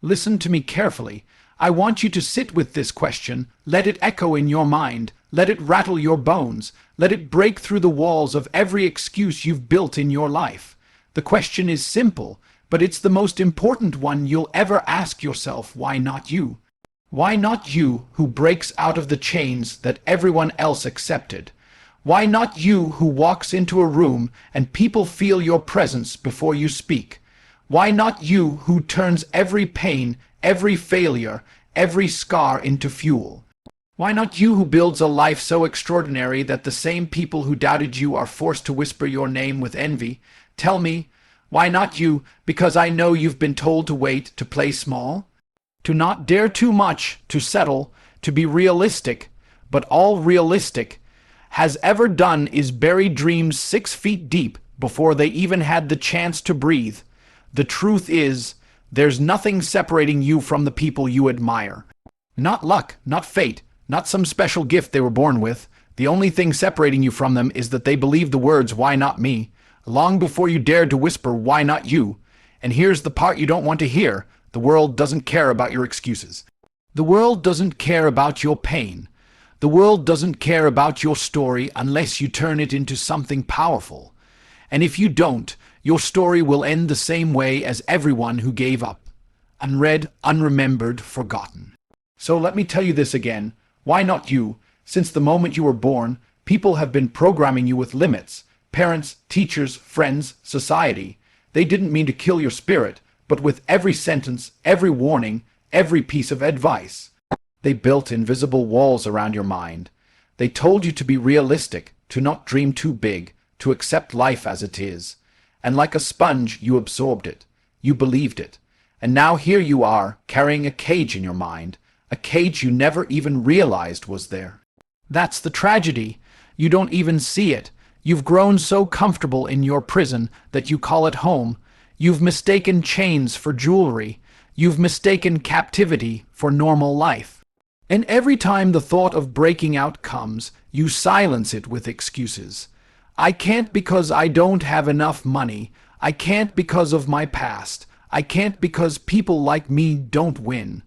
Listen to me carefully. I want you to sit with this question. Let it echo in your mind. Let it rattle your bones. Let it break through the walls of every excuse you've built in your life. The question is simple, but it's the most important one you'll ever ask yourself. Why not you? Why not you who breaks out of the chains that everyone else accepted? Why not you who walks into a room and people feel your presence before you speak? Why not you who turns every pain, every failure, every scar into fuel? Why not you who builds a life so extraordinary that the same people who doubted you are forced to whisper your name with envy? Tell me, why not you? Because I know you've been told to wait, to play small, to not dare too much, to settle, to be realistic. But all realistic has ever done is bury dreams 6 feet deep before they even had the chance to breathe. The truth is, there's nothing separating you from the people you admire. Not luck, not fate, not some special gift they were born with. The only thing separating you from them is that they believed the words, "Why not me?" long before you dared to whisper, "Why not you?" And here's the part you don't want to hear. The world doesn't care about your excuses. The world doesn't care about your pain. The world doesn't care about your story unless you turn it into something powerful. And if you don't, your story will end the same way as everyone who gave up. Unread, unremembered, forgotten. So let me tell you this again. Why not you? Since the moment you were born, people have been programming you with limits. Parents, teachers, friends, society. They didn't mean to kill your spirit, but with every sentence, every warning, every piece of advice, they built invisible walls around your mind. They told you to be realistic, to not dream too big, to accept life as it is. And like a sponge, you absorbed it. You believed it. And now here you are, carrying a cage in your mind, a cage you never even realized was there. That's the tragedy. You don't even see it. You've grown so comfortable in your prison that you call it home. You've mistaken chains for jewelry. You've mistaken captivity for normal life. And every time the thought of breaking out comes, you silence it with excuses. I can't because I don't have enough money. I can't because of my past. I can't because people like me don't win.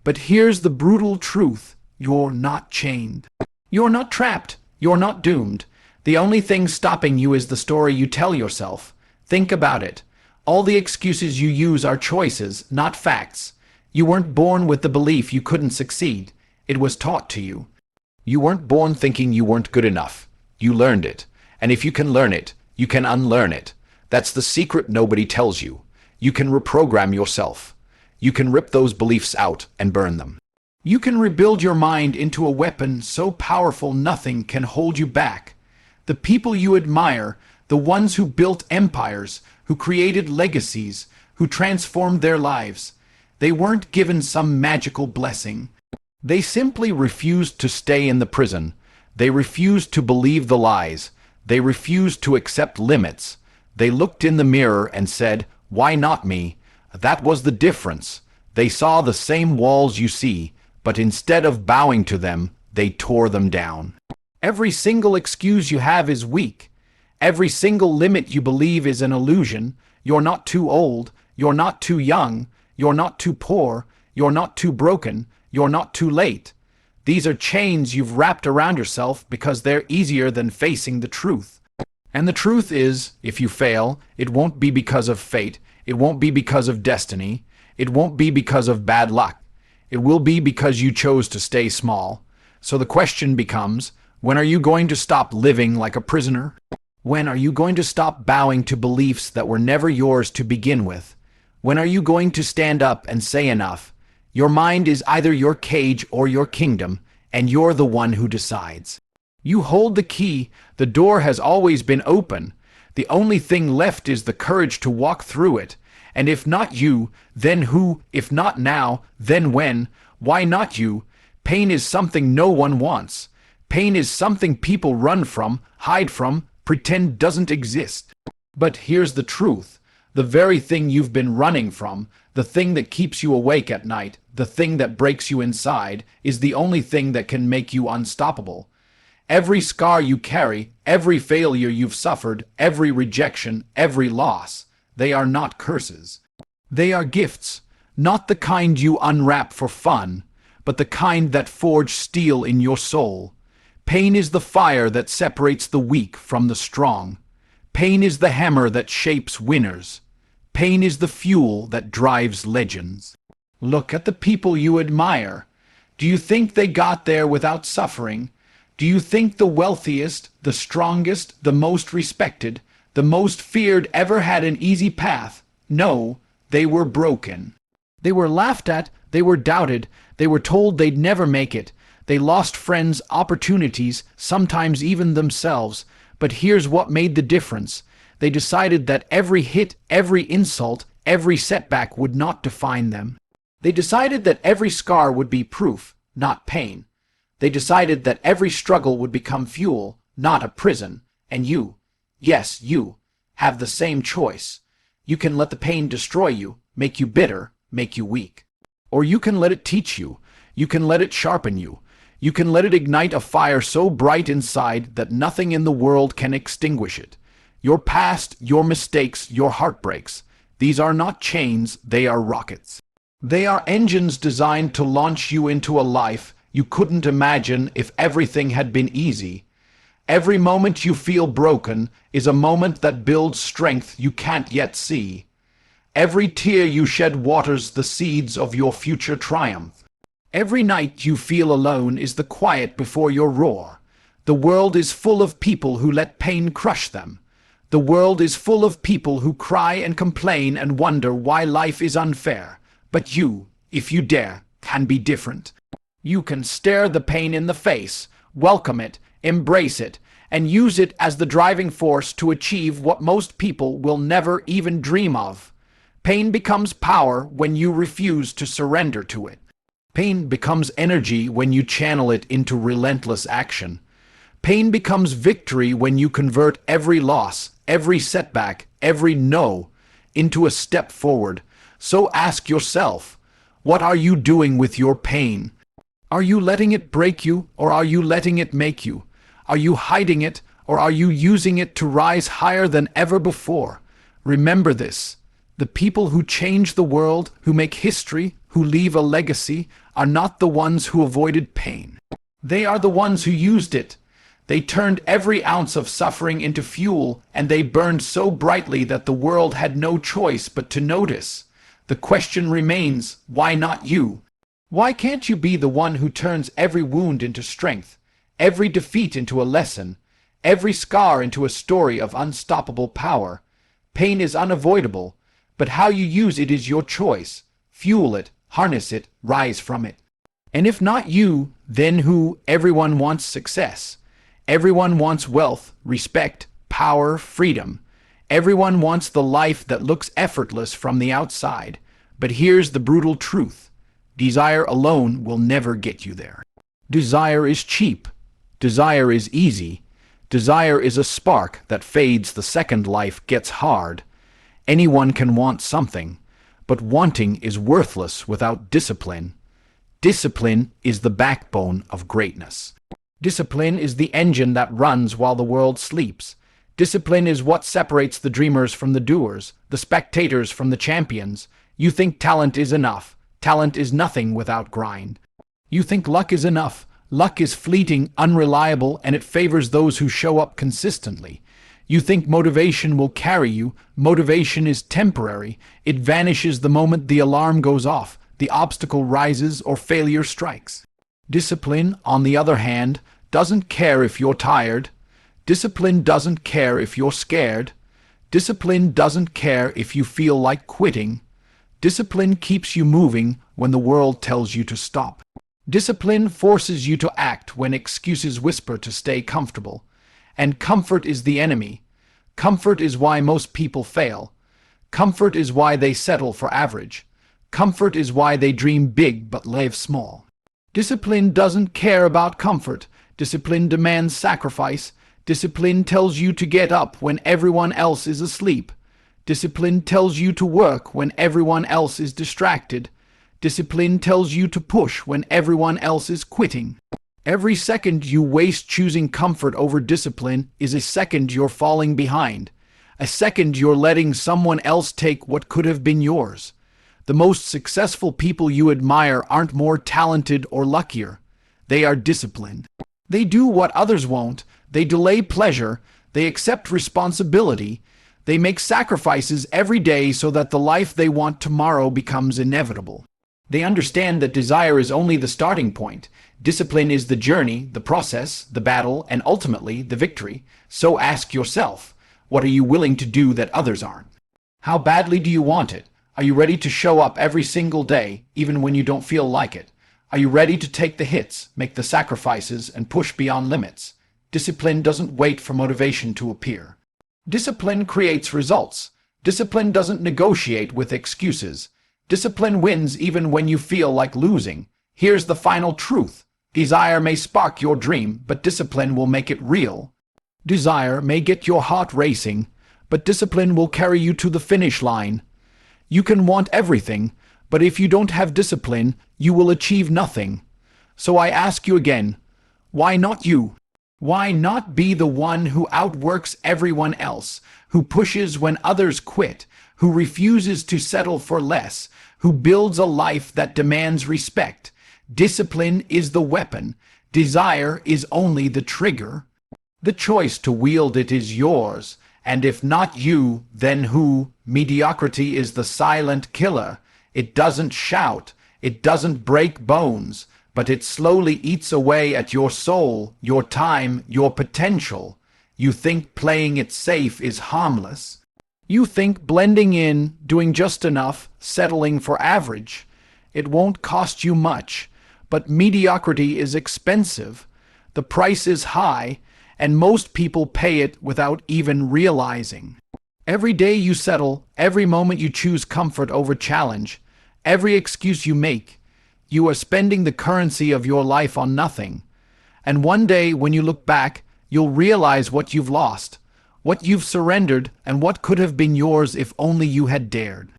But here's the brutal truth. You're not chained. You're not trapped. You're not doomed. The only thing stopping you is the story you tell yourself. Think about it. All the excuses you use are choices, not facts. You weren't born with the belief you couldn't succeed. It was taught to you. You weren't born thinking you weren't good enough. You learned it. And if you can learn it, you can unlearn it. That's the secret nobody tells you. You can reprogram yourself. You can rip those beliefs out and burn them. You can rebuild your mind into a weapon so powerful nothing can hold you back. The people you admire, the ones who built empires, who created legacies, who transformed their lives, they weren't given some magical blessing. They simply refused to stay in the prison. They refused to believe the lies. They refused to accept limits. They looked in the mirror and said, "Why not me?" That was the difference. They saw the same walls you see, but instead of bowing to them, they tore them down. Every single excuse you have is weak. Every single limit you believe is an illusion. You're not too old. You're not too young. You're not too poor. You're not too broken. You're not too late. These are chains you've wrapped around yourself because they're easier than facing the truth. And the truth is, if you fail, it won't be because of fate. It won't be because of destiny. It won't be because of bad luck. It will be because you chose to stay small. So the question becomes, when are you going to stop living like a prisoner? When are you going to stop bowing to beliefs that were never yours to begin with? When are you going to stand up and say enough? Your mind is either your cage or your kingdom, and you're the one who decides. You hold the key. The door has always been open. The only thing left is the courage to walk through it. And if not you, then who? If not now, then when? Why not you? Pain is something no one wants. Pain is something people run from, hide from, pretend doesn't exist. But here's the truth. The very thing you've been running from, the thing that keeps you awake at night, the thing that breaks you inside, is the only thing that can make you unstoppable. Every scar you carry, every failure you've suffered, every rejection, every loss, they are not curses. They are gifts. Not the kind you unwrap for fun, but the kind that forge steel in your soul. Pain is the fire that separates the weak from the strong. Pain is the hammer that shapes winners. Pain is the fuel that drives legends. Look at the people you admire. Do you think they got there without suffering? Do you think the wealthiest, the strongest, the most respected, the most feared ever had an easy path? No, they were broken. They were laughed at, they were doubted, they were told they'd never make it. They lost friends, opportunities, sometimes even themselves. But here's what made the difference. They decided that every hit, every insult, every setback would not define them. They decided that every scar would be proof, not pain. They decided that every struggle would become fuel, not a prison. And you, yes, you, have the same choice. You can let the pain destroy you, make you bitter, make you weak. Or you can let it teach you. You can let it sharpen you. You can let it ignite a fire so bright inside that nothing in the world can extinguish it. Your past, your mistakes, your heartbreaks. These are not chains, they are rockets. They are engines designed to launch you into a life you couldn't imagine if everything had been easy. Every moment you feel broken is a moment that builds strength you can't yet see. Every tear you shed waters the seeds of your future triumph. Every night you feel alone is the quiet before your roar. The world is full of people who let pain crush them. The world is full of people who cry and complain and wonder why life is unfair. But you, if you dare, can be different. You can stare the pain in the face, welcome it, embrace it, and use it as the driving force to achieve what most people will never even dream of. Pain becomes power when you refuse to surrender to it. Pain becomes energy when you channel it into relentless action. Pain becomes victory when you convert every loss, every setback, every no, into a step forward. So ask yourself, what are you doing with your pain? Are you letting it break you, or are you letting it make you? Are you hiding it, or are you using it to rise higher than ever before? Remember this. The people who change the world, who make history, who leave a legacy, are not the ones who avoided pain. They are the ones who used it. They turned every ounce of suffering into fuel, and they burned so brightly that the world had no choice but to notice. The question remains, why not you? Why can't you be the one who turns every wound into strength, every defeat into a lesson, every scar into a story of unstoppable power? Pain is unavoidable, but how you use it is your choice. Fuel it, harness it, rise from it. And if not you, then who? Everyone wants success. Everyone wants wealth, respect, power, freedom. Everyone wants the life that looks effortless from the outside. But here's the brutal truth. Desire alone will never get you there. Desire is cheap. Desire is easy. Desire is a spark that fades the second life gets hard. Anyone can want something, but wanting is worthless without discipline. Discipline is the backbone of greatness. Discipline is the engine that runs while the world sleeps. Discipline is what separates the dreamers from the doers, the spectators from the champions. You think talent is enough. Talent is nothing without grind. You think luck is enough. Luck is fleeting, unreliable, and it favors those who show up consistently. You think motivation will carry you. Motivation is temporary. It vanishes the moment the alarm goes off, the obstacle rises, or failure strikes. Discipline, on the other hand, doesn't care if you're tired. Discipline doesn't care if you're scared. Discipline doesn't care if you feel like quitting. Discipline keeps you moving when the world tells you to stop. Discipline forces you to act when excuses whisper to stay comfortable. And comfort is the enemy. Comfort is why most people fail. Comfort is why they settle for average. Comfort is why they dream big but live small. Discipline doesn't care about comfort. Discipline demands sacrifice. Discipline tells you to get up when everyone else is asleep. Discipline tells you to work when everyone else is distracted. Discipline tells you to push when everyone else is quitting. Every second you waste choosing comfort over discipline is a second you're falling behind. A second you're letting someone else take what could have been yours. The most successful people you admire aren't more talented or luckier. They are disciplined. They do what others won't. They delay pleasure. They accept responsibility. They make sacrifices every day so that the life they want tomorrow becomes inevitable. They understand that desire is only the starting point. Discipline is the journey, the process, the battle, and ultimately the victory. So ask yourself, what are you willing to do that others aren't? How badly do you want it? Are you ready to show up every single day, even when you don't feel like it? Are you ready to take the hits, make the sacrifices, and push beyond limits? Discipline doesn't wait for motivation to appear. Discipline creates results. Discipline doesn't negotiate with excuses. Discipline wins even when you feel like losing. Here's the final truth. Desire may spark your dream, but discipline will make it real. Desire may get your heart racing, but discipline will carry you to the finish line. You can want everything, but if you don't have discipline, you will achieve nothing. So I ask you again, why not you? Why not be the one who outworks everyone else, who pushes when others quit, who refuses to settle for less, who builds a life that demands respect? Discipline is the weapon. Desire is only the trigger. The choice to wield it is yours, and if not you, then who? Mediocrity is the silent killer. It doesn't shout, it doesn't break bones, but it slowly eats away at your soul, your time, your potential. You think playing it safe is harmless. You think blending in, doing just enough, settling for average. It won't cost you much, but mediocrity is expensive. The price is high, and most people pay it without even realizing. Every day you settle, every moment you choose comfort over challenge, every excuse you make, you are spending the currency of your life on nothing. And one day, when you look back, you'll realize what you've lost, what you've surrendered, and what could have been yours if only you had dared.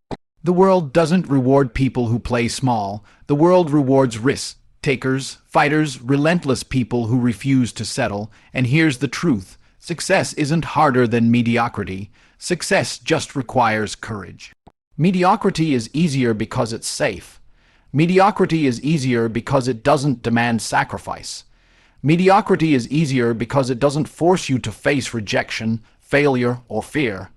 The world doesn't reward people who play small. The world rewards risk takers, fighters, relentless people who refuse to settle. And here's the truth. Success isn't harder than mediocrity. Success just requires courage. Mediocrity is easier because it's safe. Mediocrity is easier because it doesn't demand sacrifice. Mediocrity is easier because it doesn't force you to face rejection, failure, or fear.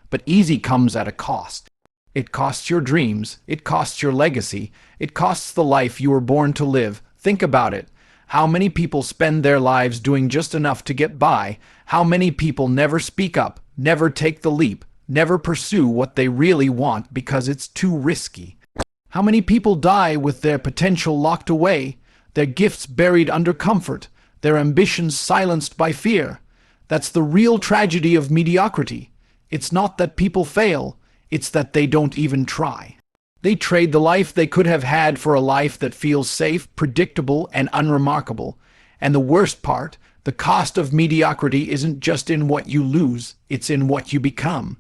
But easy comes at a cost. It costs your dreams, it costs your legacy, it costs the life you were born to live. Think about it. How many people spend their lives doing just enough to get by? How many people never speak up, never take the leap, never pursue what they really want because it's too risky? How many people die with their potential locked away, their gifts buried under comfort, their ambitions silenced by fear? That's the real tragedy of mediocrity. It's not that people fail, it's that they don't even try. They trade the life they could have had for a life that feels safe, predictable, and unremarkable. And the worst part, the cost of mediocrity isn't just in what you lose, it's in what you become.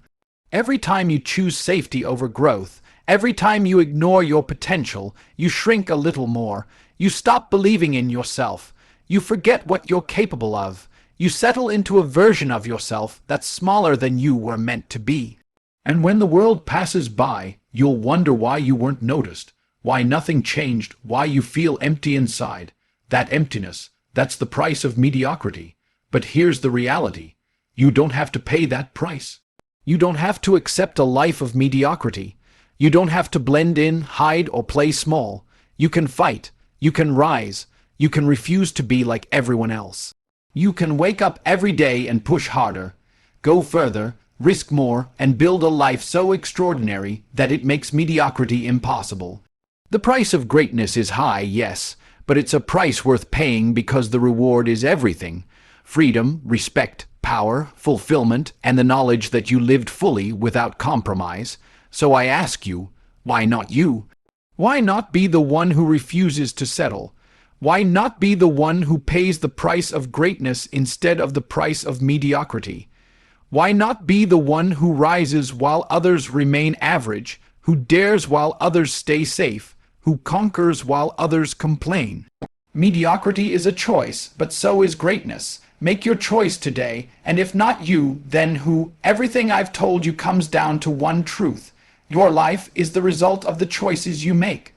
Every time you choose safety over growth, every time you ignore your potential, you shrink a little more. You stop believing in yourself. You forget what you're capable of. You settle into a version of yourself that's smaller than you were meant to be. And when the world passes by, you'll wonder why you weren't noticed, why nothing changed, why you feel empty inside. That emptiness, that's the price of mediocrity. But here's the reality. You don't have to pay that price. You don't have to accept a life of mediocrity. You don't have to blend in, hide, or play small. You can fight. You can rise. You can refuse to be like everyone else. You can wake up every day and push harder, go further, risk more, and build a life so extraordinary that it makes mediocrity impossible. The price of greatness is high, yes, but it's a price worth paying because the reward is everything. Freedom, respect, power, fulfillment, and the knowledge that you lived fully without compromise. So I ask you, why not you? Why not be the one who refuses to settle? Why not be the one who pays the price of greatness instead of the price of mediocrity? Why not be the one who rises while others remain average, who dares while others stay safe, who conquers while others complain? Mediocrity is a choice, but so is greatness. Make your choice today, and if not you, then who? Everything I've told you comes down to one truth. Your life is the result of the choices you make.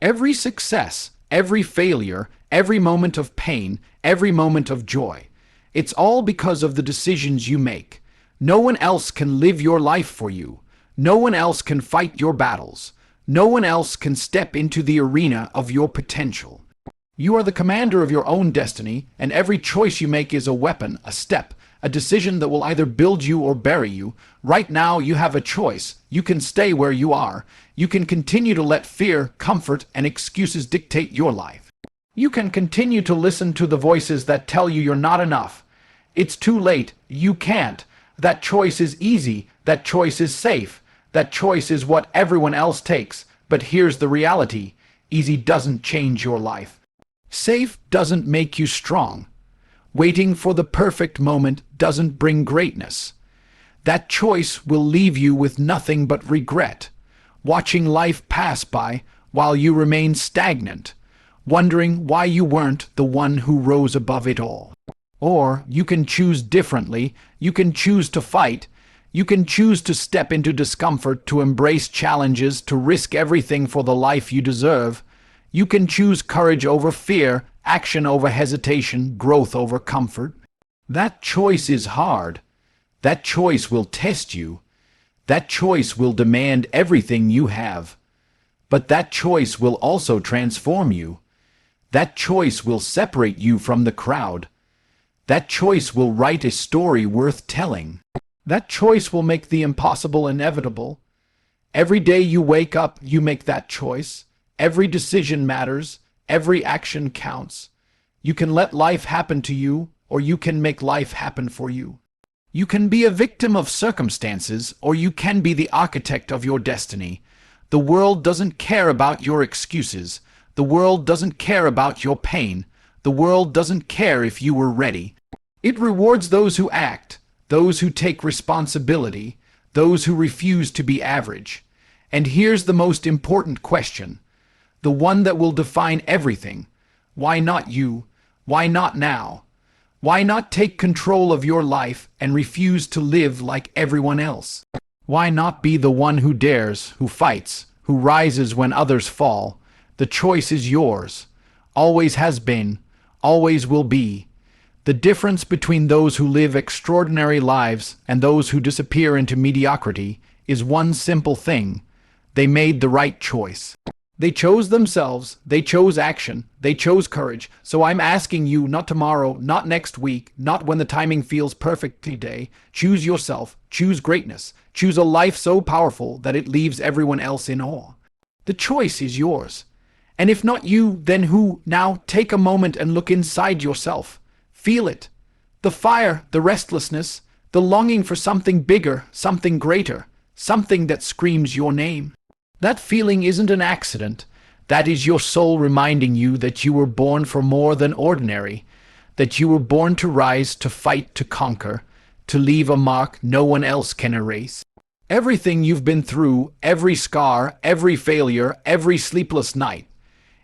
Every success, every failure, every moment of pain, every moment of joy, it's all because of the decisions you make. No one else can live your life for you. No one else can fight your battles. No one else can step into the arena of your potential. You are the commander of your own destiny, and every choice you make is a weapon, a step, a decision that will either build you or bury you. Right now, you have a choice. You can stay where you are. You can continue to let fear, comfort, and excuses dictate your life. You can continue to listen to the voices that tell you you're not enough. It's too late. You can't. That choice is easy. That choice is safe. That choice is what everyone else takes. But here's the reality. Easy doesn't change your life. Safe doesn't make you strong. Waiting for the perfect moment doesn't bring greatness. That choice will leave you with nothing but regret, watching life pass by while you remain stagnant, wondering why you weren't the one who rose above it all. Or you can choose differently. You can choose to fight. You can choose to step into discomfort, to embrace challenges, to risk everything for the life you deserve. You can choose courage over fear, action over hesitation, growth over comfort. That choice is hard. That choice will test you. That choice will demand everything you have. But that choice will also transform you. That choice will separate you from the crowd. That choice will write a story worth telling. That choice will make the impossible inevitable. Every day you wake up, you make that choice. Every decision matters. Every action counts. You can let life happen to you, or you can make life happen for you. You can be a victim of circumstances, or you can be the architect of your destiny. The world doesn't care about your excuses. The world doesn't care about your pain. The world doesn't care if you were ready. It rewards those who act, those who take responsibility, those who refuse to be average. And here's the most important question, the one that will define everything. Why not you? Why not now? Why not take control of your life and refuse to live like everyone else? Why not be the one who dares, who fights, who rises when others fall? The choice is yours. Always has been. Always will be. The difference between those who live extraordinary lives and those who disappear into mediocrity is one simple thing. They made the right choice. They chose themselves, they chose action, they chose courage. So I'm asking you, not tomorrow, not next week, not when the timing feels perfect today. Choose yourself, choose greatness, choose a life so powerful that it leaves everyone else in awe. The choice is yours. And if not you, then who? Now take a moment and look inside yourself. Feel it. The fire, the restlessness, the longing for something bigger, something greater, something that screams your name. That feeling isn't an accident. That is your soul reminding you that you were born for more than ordinary, that you were born to rise, to fight, to conquer, to leave a mark no one else can erase. Everything you've been through, every scar, every failure, every sleepless night,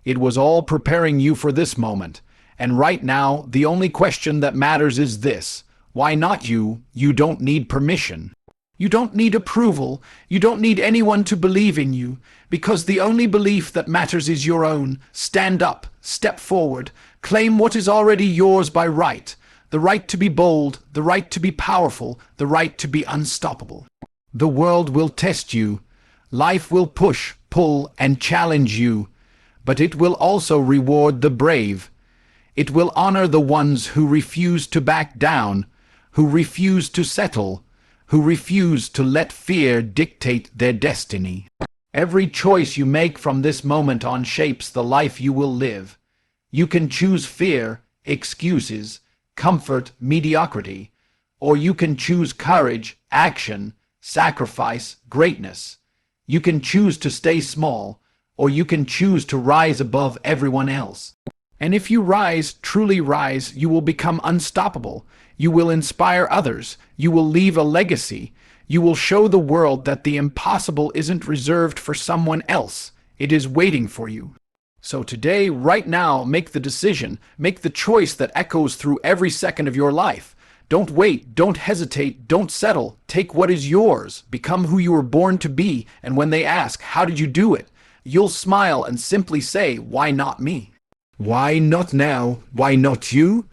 it was all preparing you for this moment. And right now, the only question that matters is this. Why not you? You don't need permission. You don't need approval. You don't need anyone to believe in you, because the only belief that matters is your own. Stand up, step forward, claim what is already yours by right. The right to be bold, the right to be powerful, the right to be unstoppable. The world will test you. Life will push, pull, and challenge you. But it will also reward the brave. It will honor the ones who refuse to back down, who refuse to settle, who refuse to let fear dictate their destiny. Every choice you make from this moment on shapes the life you will live. You can choose fear, excuses, comfort, mediocrity, or you can choose courage, action, sacrifice, greatness. You can choose to stay small, or you can choose to rise above everyone else. And if you rise, truly rise, you will become unstoppable. You will inspire others. You will leave a legacy. You will show the world that the impossible isn't reserved for someone else. It is waiting for you. So today, right now, make the decision. Make the choice that echoes through every second of your life. Don't wait, don't hesitate, don't settle. Take what is yours. Become who you were born to be, and when they ask, how did you do it? You'll smile and simply say, why not me? Why not now? Why not you?